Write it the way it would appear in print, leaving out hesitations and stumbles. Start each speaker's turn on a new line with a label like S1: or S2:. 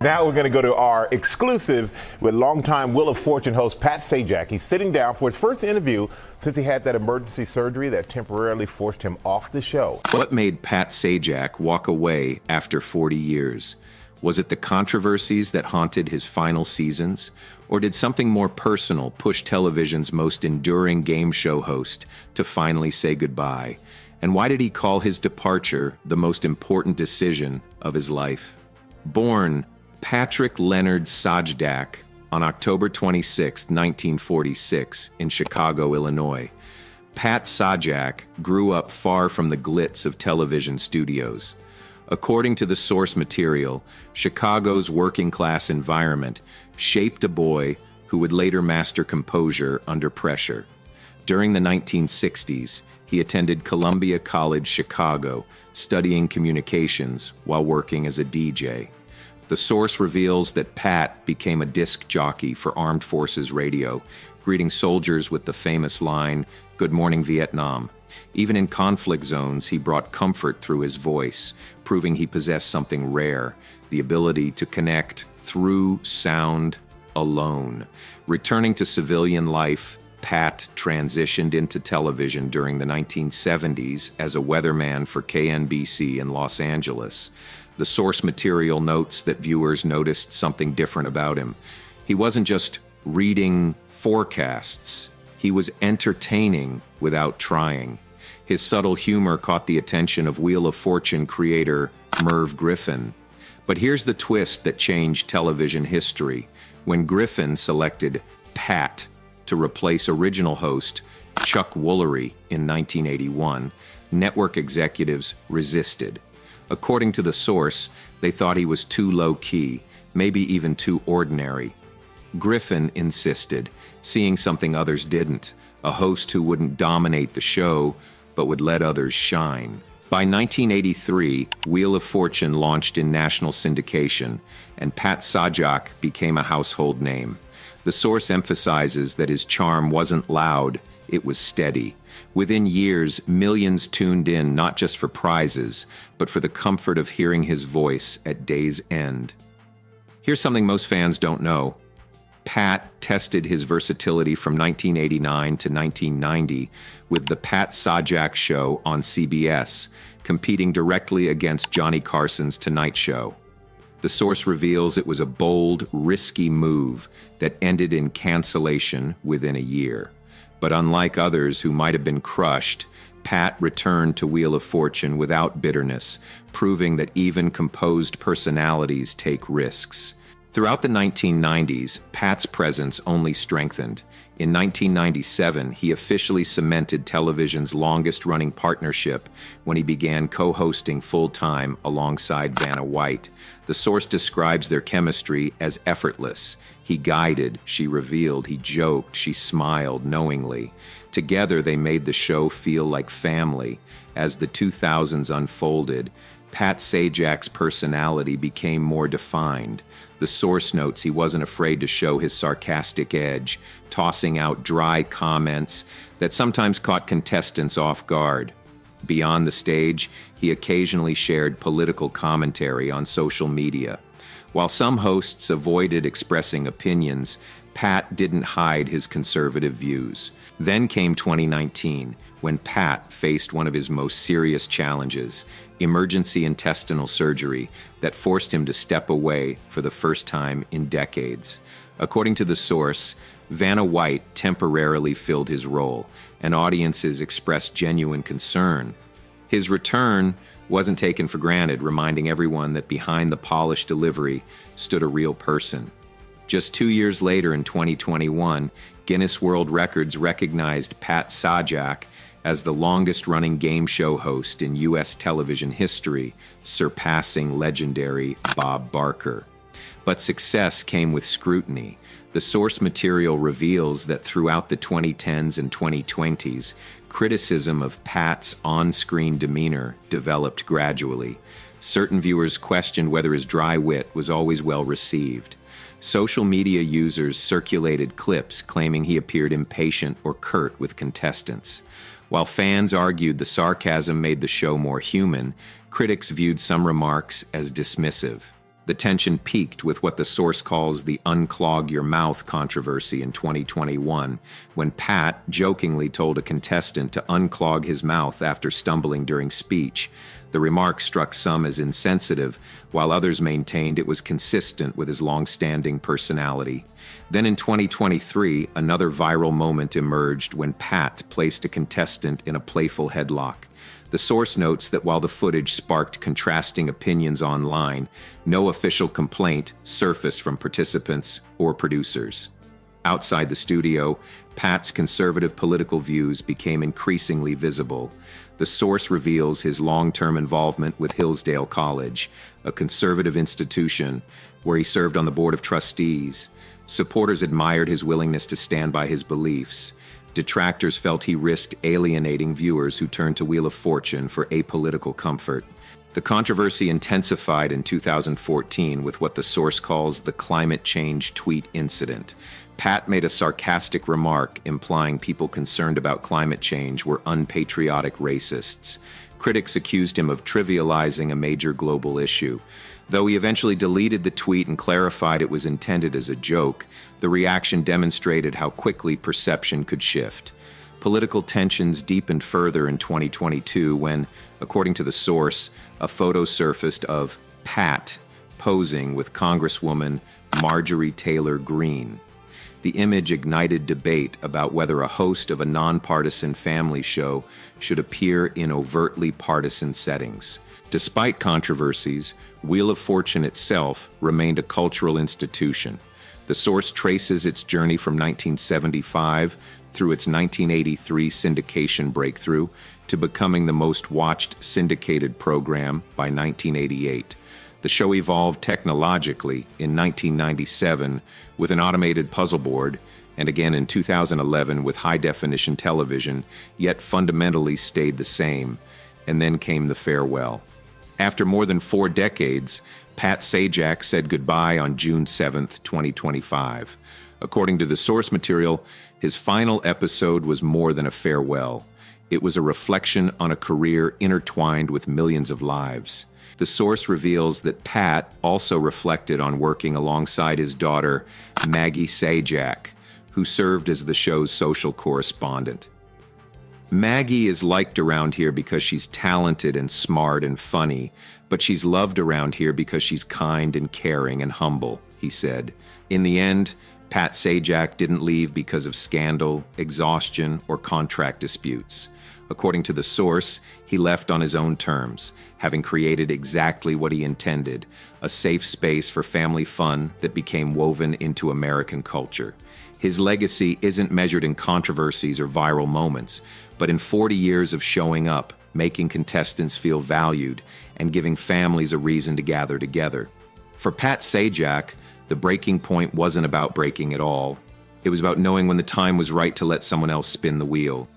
S1: Now we're going to go to our exclusive with longtime Wheel of Fortune host Pat Sajak. He's sitting down for his first interview since he had that emergency surgery that temporarily forced him off the show.
S2: What made Pat Sajak walk away after 40 years? Was it the controversies that haunted his final seasons? Or did something more personal push television's most enduring game show host to finally say goodbye? And why did he call his departure the most important decision of his life? Born Patrick Leonard Sajak on October 26, 1946, in Chicago, Illinois, Pat Sajak grew up far from the glitz of television studios. According to the source material, Chicago's working-class environment shaped a boy who would later master composure under pressure. During the 1960s, he attended Columbia College, Chicago, studying communications while working as a DJ. The source reveals that Pat became a disc jockey for Armed Forces Radio, greeting soldiers with the famous line, "Good morning, Vietnam." Even in conflict zones, he brought comfort through his voice, proving he possessed something rare, the ability to connect through sound alone. Returning to civilian life, Pat transitioned into television during the 1970s as a weatherman for KNBC in Los Angeles. The source material notes that viewers noticed something different about him. He wasn't just reading forecasts. He was entertaining without trying. His subtle humor caught the attention of Wheel of Fortune creator Merv Griffin. But here's the twist that changed television history. When Griffin selected Pat to replace original host Chuck Woolery in 1981, network executives resisted. According to the source, they thought he was too low-key, maybe even too ordinary. Griffin insisted, seeing something others didn't, a host who wouldn't dominate the show, but would let others shine. By 1983, Wheel of Fortune launched in national syndication, and Pat Sajak became a household name. The source emphasizes that his charm wasn't loud, it was steady. Within years, millions tuned in not just for prizes, but for the comfort of hearing his voice at day's end. Here's something most fans don't know. Pat tested his versatility from 1989 to 1990 with The Pat Sajak Show on CBS, competing directly against Johnny Carson's Tonight Show. The source reveals it was a bold, risky move that ended in cancellation within a year. But unlike others who might have been crushed, Pat returned to Wheel of Fortune without bitterness, proving that even composed personalities take risks. Throughout the 1990s, Pat's presence only strengthened. In 1997, he officially cemented television's longest-running partnership when he began co-hosting full-time alongside Vanna White. The source describes their chemistry as effortless. He guided, she revealed, he joked, she smiled knowingly. Together, they made the show feel like family. As the 2000s unfolded, Pat Sajak's personality became more defined. The source notes he wasn't afraid to show his sarcastic edge, tossing out dry comments that sometimes caught contestants off guard. Beyond the stage, he occasionally shared political commentary on social media. While some hosts avoided expressing opinions, Pat didn't hide his conservative views. Then came 2019, when Pat faced one of his most serious challenges, emergency intestinal surgery that forced him to step away for the first time in decades. According to the source, Vanna White temporarily filled his role, and audiences expressed genuine concern. His return wasn't taken for granted, reminding everyone that behind the polished delivery stood a real person. Just 2 years later, in 2021, Guinness World Records recognized Pat Sajak as the longest-running game show host in U.S. television history, surpassing legendary Bob Barker. But success came with scrutiny. The source material reveals that throughout the 2010s and 2020s, criticism of Pat's on-screen demeanor developed gradually. Certain viewers questioned whether his dry wit was always well received. Social media users circulated clips claiming he appeared impatient or curt with contestants. While fans argued the sarcasm made the show more human, critics viewed some remarks as dismissive. The tension peaked with what the source calls the unclog your mouth controversy in 2021, when Pat jokingly told a contestant to unclog his mouth after stumbling during speech. The remark struck some as insensitive, while others maintained it was consistent with his long-standing personality. Then in 2023, another viral moment emerged when Pat placed a contestant in a playful headlock. The source notes that while the footage sparked contrasting opinions online, no official complaint surfaced from participants or producers. Outside the studio, Pat's conservative political views became increasingly visible. The source reveals his long-term involvement with Hillsdale College, a conservative institution where he served on the board of trustees. Supporters admired his willingness to stand by his beliefs. Detractors felt he risked alienating viewers who turned to Wheel of Fortune for apolitical comfort. The controversy intensified in 2014 with what the source calls the climate change tweet incident. Pat made a sarcastic remark implying people concerned about climate change were unpatriotic racists. Critics accused him of trivializing a major global issue. Though he eventually deleted the tweet and clarified it was intended as a joke, the reaction demonstrated how quickly perception could shift. Political tensions deepened further in 2022 when, according to the source, a photo surfaced of Pat posing with Congresswoman Marjorie Taylor Greene. The image ignited debate about whether a host of a nonpartisan family show should appear in overtly partisan settings. Despite controversies, Wheel of Fortune itself remained a cultural institution. The source traces its journey from 1975 through its 1983 syndication breakthrough to becoming the most watched syndicated program by 1988. The show evolved technologically in 1997 with an automated puzzle board, and again in 2011 with high-definition television, yet fundamentally stayed the same. And then came the farewell. After more than 4 decades, Pat Sajak said goodbye on June 7, 2025. According to the source material, his final episode was more than a farewell. It was a reflection on a career intertwined with millions of lives. The source reveals that Pat also reflected on working alongside his daughter, Maggie Sajak, who served as the show's social correspondent. Maggie is liked around here because she's talented and smart and funny, but she's loved around here because she's kind and caring and humble, he said. In the end, Pat Sajak didn't leave because of scandal, exhaustion, or contract disputes. According to the source, he left on his own terms, having created exactly what he intended, a safe space for family fun that became woven into American culture. His legacy isn't measured in controversies or viral moments, but in 40 years of showing up, making contestants feel valued, and giving families a reason to gather together. For Pat Sajak, the breaking point wasn't about breaking at all. It was about knowing when the time was right to let someone else spin the wheel.